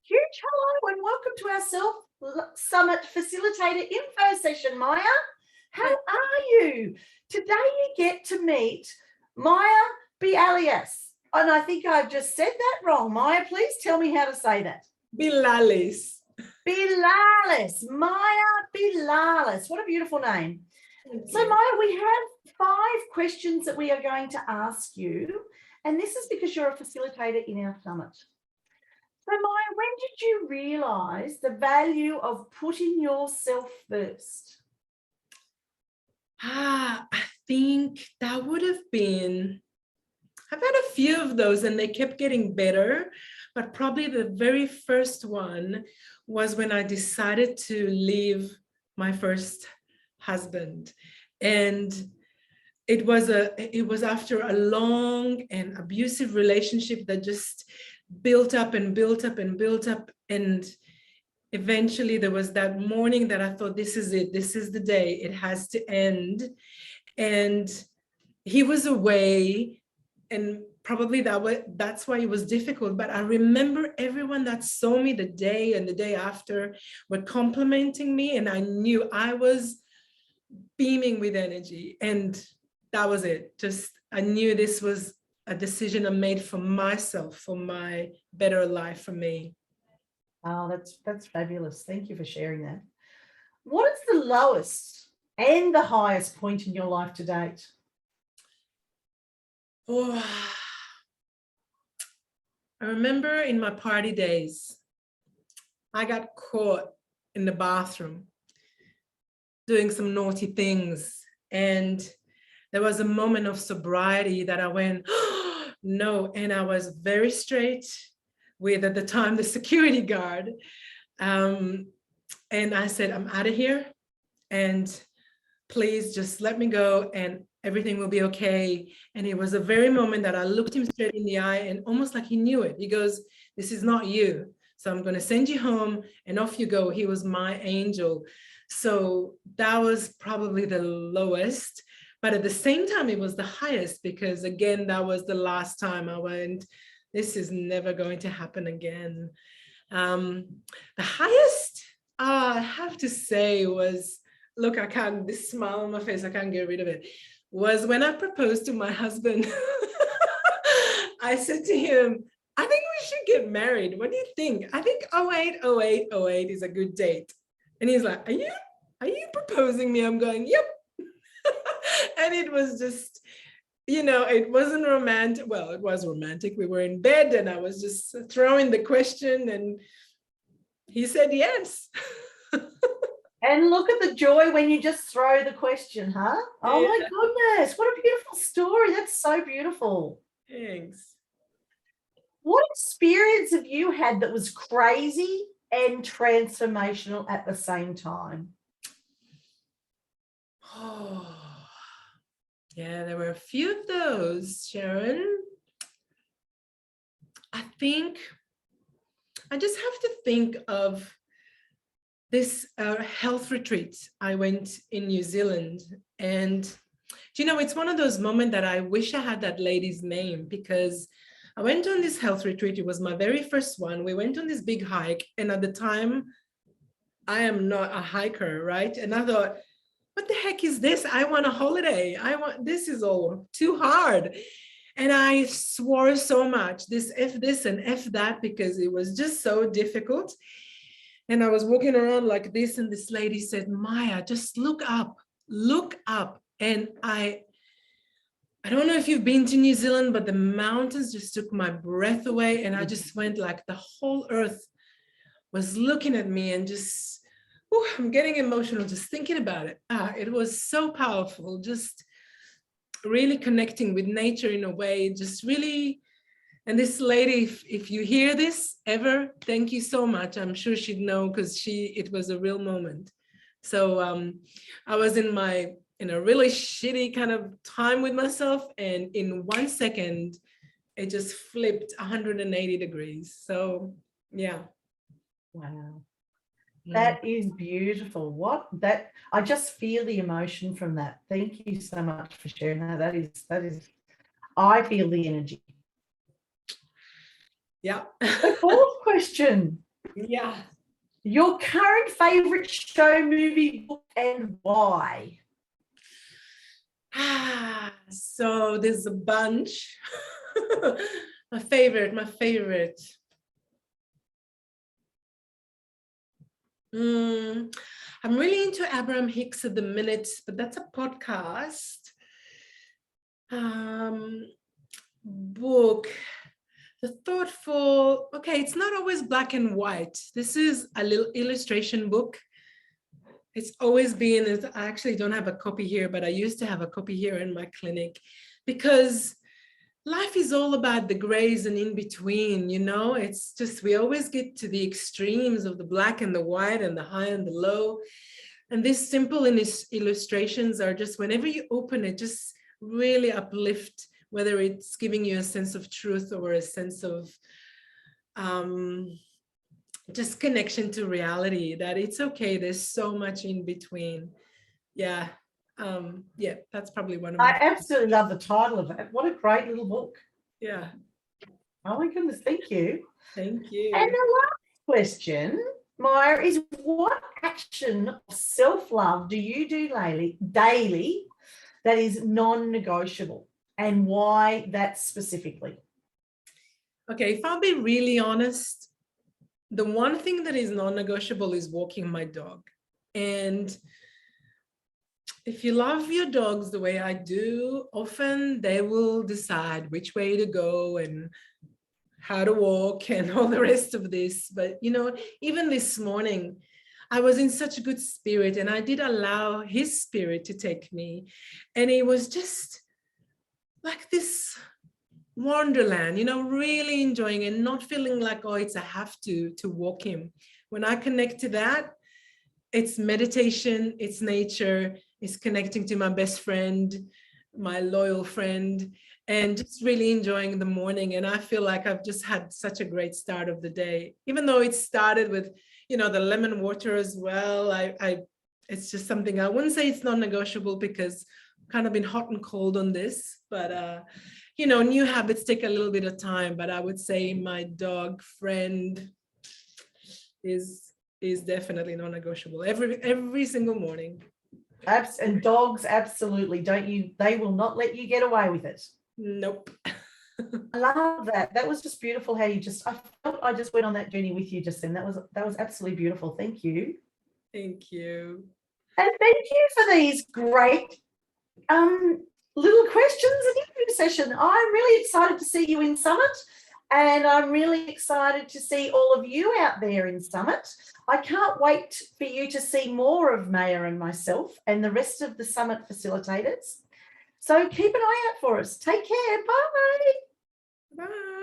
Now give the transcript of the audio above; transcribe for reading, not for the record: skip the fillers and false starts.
Huge hello and welcome to our Self Summit Facilitator Info Session, Maya. How are you? Today you get to meet Maya Bilalis. And I think I've just said that wrong. Maya, please tell me how to say that. Bilalis. Bilalis. Maya Bilalis. What a beautiful name. So Maya, we have 5 questions that we are going to ask you. And this is because you're a facilitator in our summit. So Maya, when did you realise the value of putting yourself first? I think that would have been, I've had a few of those and they kept getting better, but probably the very first one was when I decided to leave my first husband. And it was after a long and abusive relationship that just built up and built up and built up, and eventually there was that morning that I thought, this is it, this is the day, it has to end. And he was away, and probably that's why it was difficult. But I remember everyone that saw me the day and the day after were complimenting me, and I knew I was beaming with energy, and that was it. Just I knew this was a decision I made for myself, for my better life for me. Oh, that's fabulous. Thank you for sharing that. What is the lowest and the highest point in your life to date? Oh, I remember in my party days, I got caught in the bathroom doing some naughty things. And there was a moment of sobriety that I went, oh, no. And I was very straight with, at the time, the security guard. And I said, I'm out of here. And please just let me go and everything will be okay. And it was a very moment that I looked him straight in the eye, and almost like he knew it. He goes, this is not you. So I'm going to send you home, and off you go. He was my angel. So that was probably the lowest. But at the same time, it was the highest, because again, that was the last time I went, this is never going to happen again. The highest, I have to say, was, look, I can't, this smile on my face, I can't get rid of it, was when I proposed to my husband. I said to him, I think we should get married. What do you think? I think 08 is a good date. And he's like, are you proposing me? I'm going, yep. And it was just, you know, it wasn't romantic. Well, it was romantic. We were in bed and I was just throwing the question and he said yes. And look at the joy when you just throw the question, huh? Oh Yeah. my goodness, what a beautiful story. That's so beautiful. Thanks. What experience have you had that was crazy and transformational at the same time? Oh, yeah, there were a few of those, Sharon. I think I just have to think of this health retreat I went in New Zealand. And, you know, it's one of those moments that I wish I had that lady's name, because I went on this health retreat. It was my very first one. We went on this big hike. And at the time, I am not a hiker, right? And I thought, what the heck is this? I want a holiday. This is all too hard. And I swore so much, this and F that, because it was just so difficult. And I was walking around like this, and this lady said, Maya, just look up. And I don't know if you've been to New Zealand, but the mountains just took my breath away. And I just went like the whole earth was looking at me, and just, I'm getting emotional just thinking about it. It was so powerful, just really connecting with nature in a way, just really. And this lady, if you hear this ever, thank you so much. I'm sure she'd know, because it was a real moment. So I was in a really shitty kind of time with myself, and in 1 second, it just flipped 180 degrees. So yeah. Wow. That is beautiful. I just feel the emotion from that. Thank you so much for sharing that. That is, I feel the energy. Yeah. The 4th question. Yeah. Your current favorite show, movie, book, and why? So there's a bunch. My favorite. I'm really into Abraham Hicks at the minute, but that's a podcast. Book, The Thoughtful. Okay, it's not always black and white. This is a little illustration book. It's always been, I actually don't have a copy here, but I used to have a copy here in my clinic, because life is all about the grays and in between, you know. It's just, we always get to the extremes of the black and the white and the high and the low. And these simple illustrations are just, whenever you open it, just really uplift, whether it's giving you a sense of truth or a sense of just connection to reality, that it's okay. There's so much in between. Yeah. Yeah, that's probably one of I my. absolutely love the title of it. What a great little book. Yeah. Oh my goodness, thank you. Thank you. And the last question, Maya, is what action of self-love do you do daily that is non-negotiable, and why that specifically? Okay, if I'll be really honest, the one thing that is non-negotiable is walking my dog. And if you love your dogs the way I do, often they will decide which way to go and how to walk and all the rest of this. But, you know, even this morning, I was in such a good spirit, and I did allow his spirit to take me. And it was just like this wonderland, you know, really enjoying and not feeling like, oh, it's a have to walk him. When I connect to that, it's meditation, it's nature, it's connecting to my best friend, my loyal friend, and just really enjoying the morning. And I feel like I've just had such a great start of the day, even though it started with, you know, the lemon water as well. It's just something, I wouldn't say it's non-negotiable, because I've kind of been hot and cold on this, but you know, new habits take a little bit of time. But I would say my dog friend is definitely non-negotiable every single morning. And dogs, absolutely. They will not let you get away with it. Nope. I love that. That was just beautiful how I felt I just went on that journey with you just then. That was absolutely beautiful. Thank you. Thank you. And thank you for these great little questions and interview session. I'm really excited to see you in Summit, and I'm really excited to see all of you out there in Summit. I can't wait for you to see more of Maya and myself and the rest of the Summit facilitators. So keep an eye out for us. Take care. Bye. Bye.